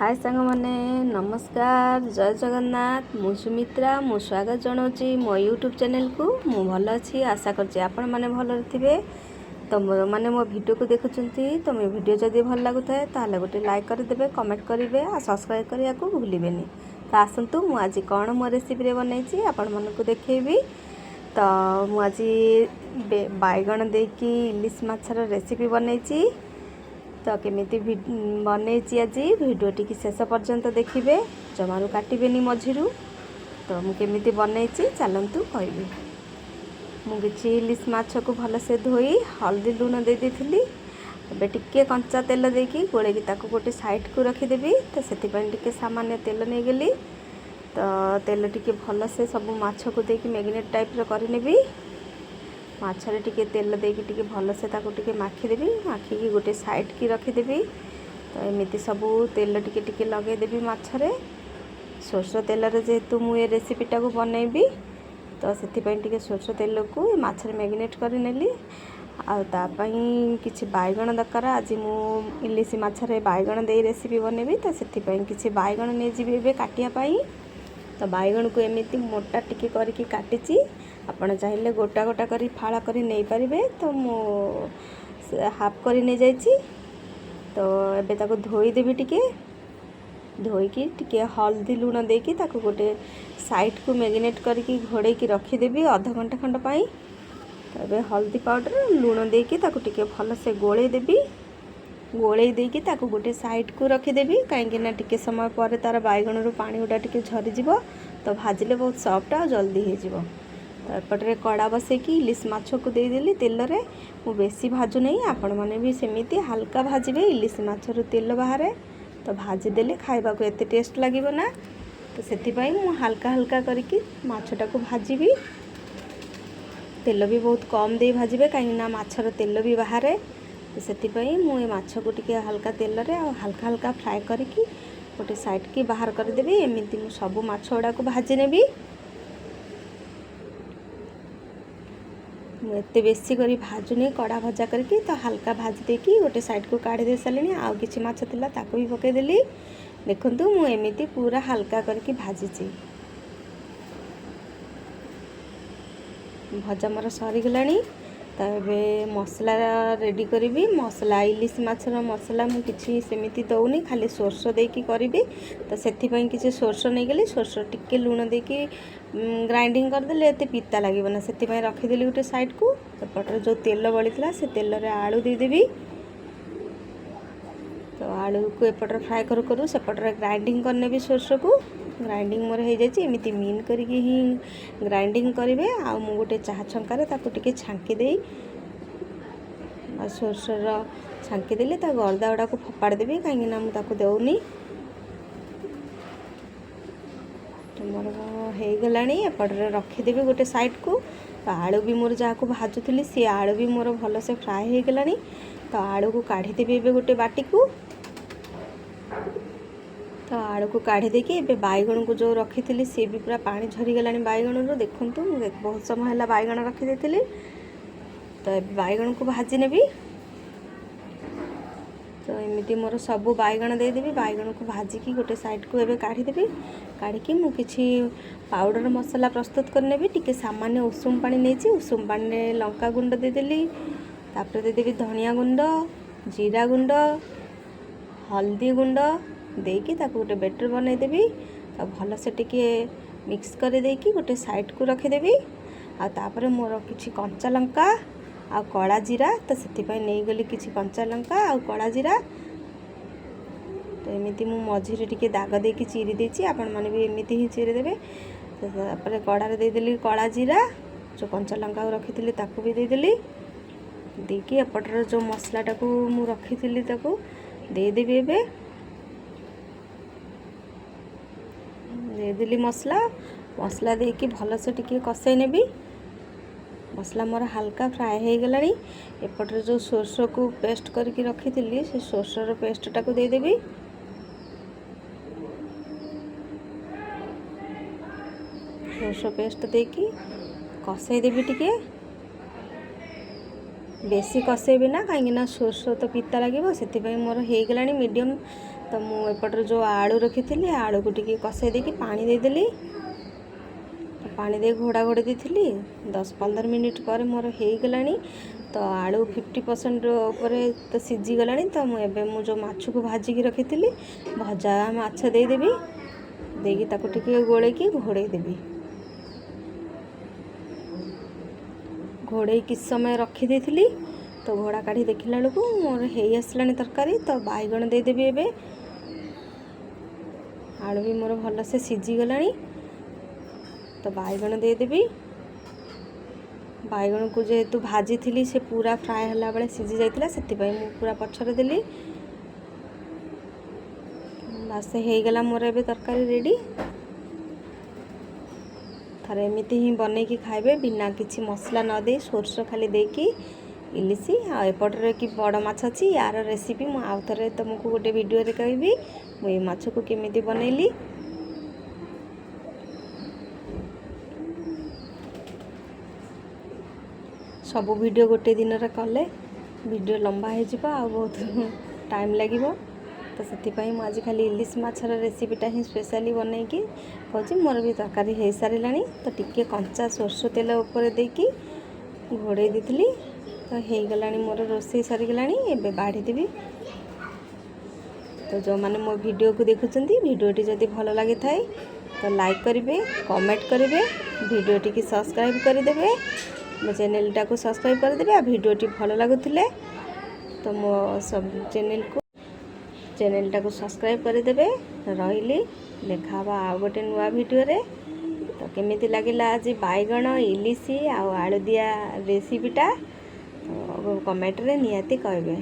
हाय सांग मैंने नमस्कार जय जगन्नाथ मु सुमित्रा मु स्वागत जनाऊँगी मो यूट्यूब चैनल को। मु भल अच्छी आशा करछि आपण माने भल थे। तो मैंने मो वीडियो को देखुंती तो मो वीडियो जदि भल लगुए ताले गोटे लाइक करदे कमेंट करेंगे और सब्सक्राइब करने को भूलें। तो आसतु मु आज कौन मो रेसिपी बनई आपण मानक देखी। तो मु आज बैगण देकी इलिश माछर रेसिपी बनई। तो केमिति बनई आज वीडियो टी शेष पर्यंत देखिए जमारू काटबेनि मझिरू। तो मु केमिति बनई चलतु कहबी। मुझे इलिश माछ को भलसे धोई हल्दी लुण दे देथिली। एबे टिके कंचा तेल देकी गोलेकी ताको गोटे साइड को रखीदेवी। तो से टिके सामान्य तेल नहीं गली। तो तेल टिके भलसे सब माछ को देकी मैग्नेट टाइप रो करनेबी। माछरे टिके तेल देकी टिके भलसे ताको टिके माखीदेवी। माखिकी गोटे साइड की रखीदेवी। तो एमती सब तेल टिके टिके लगेदेवी माछरे। सोरष तेल जेहेतु मुझे रेसिपीटा को बनईबी तो से सोरष तेल को माछरे मैग्नेट कर नेली। आपाई किसी बैगण दरकार आज मु इलिश माछरे बैगण दे रेसिपी बनईबी। तो से किसी बैगण नहीं जी ए काटियापाई। तो बैगण को एमती मोटा टिके करके काटिची। आपण चाहिए गोटा गोटा करी फाड़ा करी नहीं पारे। तो मु हाफ करी नहीं जाइए। तो एबे ताको धोईदेवी टिके धोईकी टिके हल्दी लुण देकी ताको गोटे साइड को मैग्नेट करके घोड़े की रखीदेवी आधा घंटा खंड पाई। तो एबे हल्दी पाउडर लुण देकी ताको टिके भल से गोले देवी। गोले देकी ताको गोटे साइड को रखीदेवी कहीं टिके समय पर तार बैगण रू पानी गुड़ा टिके झरीज। तो भाजिले बहुत सॉफ्ट आ जल्दी हो। तो एपटे कड़ा बसैकी इलिश माछ को देदेली तेल रे। मु बेसी भाजु नहीं आपण मैंने भी सेमिति हल्का भाजबे। इलिश माछरू तेल बाहर तो भाजीदेले खाइबा को एते टेस्ट लगे ना। तो से मु हल्का हल्का करके माछटा को भाजीबी। तेल भी बहुत कम दे भाजबे कहीं माछर तेल भी बाहर। तो से मुझे माछ को टिके हल्का तेल रे और हल्का हल्का फ्राए करके गोटे साइड की बाहर करदेवी। एमती मु सब माछ गुड़ा को भाजी नेबी। एते बेसी करी भाजुनी कड़ा भजा करके तो हल्का भाजी देकी गोटे साइड को काढ़ी दे सारे। आउ किछि माछ थिला ताको भी पकेदेली। देखंतु मु एमिति पूरा हल्का करके भाजीची। भजा मोर सरीगलानी। तो एबे मसला रेडी करी। मसला इलिश माछर मसला मु किछि सेमिति दौनी खाली सोरष देकी करी। तो सेथिपई किछि सोरष नहीं गली। सोरष टिके लुण देकी ग्राइंडिंग करदेले एते पिता लगे ना। से रखीदेली गोटे साइड को। एपटर जो तेल बड़ी से तेल रे आलू देदेवी। तो आलू को एपटर फ्राए करू करू सेपटर ग्राइंडिंग करने भी सोरष को। ग्राइंडिंग मोर हो जाए एमती मीन करके ही ग्राइंडिंग करेंगे। आ मु गोटे चाह छंकार टिके छांकी दे सोरषर छांकी देले ता गर्दा गुड़ा को फोपाड़ देवी कहीं मुझे देनी। मोर हो गला रखीदेवी गोटे साइड को। तो आलू भी मोर जहाँ को भाजुली सी आलू भी मोर भल से फ्राए हो गला। तो आलू को काढ़ीदेवी ए गोटे बाटी को। तो आलू को काढ़ी देकी ए बैगण को जो रखी थी सी भी पूरा पानी झरीगला बैगण रू। देखूँ बहुत समय है बैगण रखी। तो बैगण को भाजी नेबी। तो एमती मोर सब बैगण देदेवी। बैगण को भाजिकी गोटे साइड को एबे काढ़ीदेवी। काढ़ी मु किछि पाउडर मसला प्रस्तुत करनेबी। टिके सामान्य उषुम पानी नहीं उषुम पानी में लंका गुंड देदेली। तापर देदेवी धनिया गुंड जीरा गुंड हल्दी गुंड देकी ताको गोटे बैटर बनईदेवी। तो भल से टिके मिक्स कर देकी गोटे साइड को रखीदेवी। आपर मोर किछि कंचा लंका आ कड़ा जीरा। तो से नहीं गली किछि कंचा लंका आ कड़ा जीरा। तो एमती मु मझिरे टिके दाग देकी चिरी देछि। आपण माने भी एमती ही चिरी देबे। तो कड़ारे देदेली कड़ा जीरा जो कंचा लंका रखी ताको भी देदेली। देकी एपटर जो मसलाटा को मु रखी ताको देदेवी। एबे देदेली मसला मसला देकी भल से टिके कसई नेबी। मसला मोर हल्का फ्राए हो गला। एपटर जो सोरष को पेस्ट करके रखी थी से सोरषर पेस्टा को देदेवी। सोरष पेस्ट देकी कसई देवी टिके बेसी कसेबी ना कहीं सोरष तो पिता लगे से मोर हो गला मीडियम तो मु एपटर जो आलू रखी थी आलू को टिके कषे देकी पानी देदेली। पानी दे घोड़ा घोड़ी देती 10-15 मिनिट पर मोर हो गलानी। तो आलू 50% ऊपर तो सीझी गलानी। तो मुझे जो माछ को भाजिकी रखी थी भजा माछ देदेवी देकी ताको टिके गोलेकी घोड़े देवी। घोड़े किस समय रखी देती तो घोड़ा काढ़ी देखला बेलू मोर हो आसलानी तरकारी। तो बैगण देदेवी एबे आलू भी मोर भल से सीझी गलानी। तो बैगण देदेवी। बैगण को जेहेतु भाजी थी से पूरा फ्राए होला बेले सीझी जाइतिला सेति पई मु पूरा पछरे देली। बास हो गला मोर एबे तरकारी रेडी। थरे एमिति ही बने की खाइबे बिना किछि मसला न दे सोरस खाली देकी इलिसी। आ एपटरे कि बड़ माछ अछि यार रेसिपी मु आउ थरे तुमको गोटे वीडियो रे कहबी मु ए माछ को केमिति बनैली। सबू वीडियो गोटे दिन रे कले वीडियो लंबा हो जिबा आ बहुत टाइम लागिबो। तो से आज खाली इलिश माछर रेसिपीटा ही स्पेशली बनैकी कौची मोर भी तरकारी हो सारानी। तो टिके कंचा सोरस तेल ऊपर देकी घोड़े देती। तो हो गलानी मोर रोषे सरीगलानी एबे बाढ़ी देवी। तो जो मैंने मो वीडियो को देखुचंती वीडियोटी जदि भल लगी थाए तो लाइक करेंगे कमेंट करेंगे वीडियोटी की सब्सक्राइब करदेवे मो चैनलटा को सब्सक्राइब करदेवे। आ वीडियोटी भल लगुले तो मो सब चैनलटा को सब्सक्राइब करदेवे। रही देखा आ गोटे नुआ वीडियो रे। तो केमिति लगिला आज बैगण इलिशी आलू दिया रेसिपीटा तो कमेंट रे निहाती कहबे।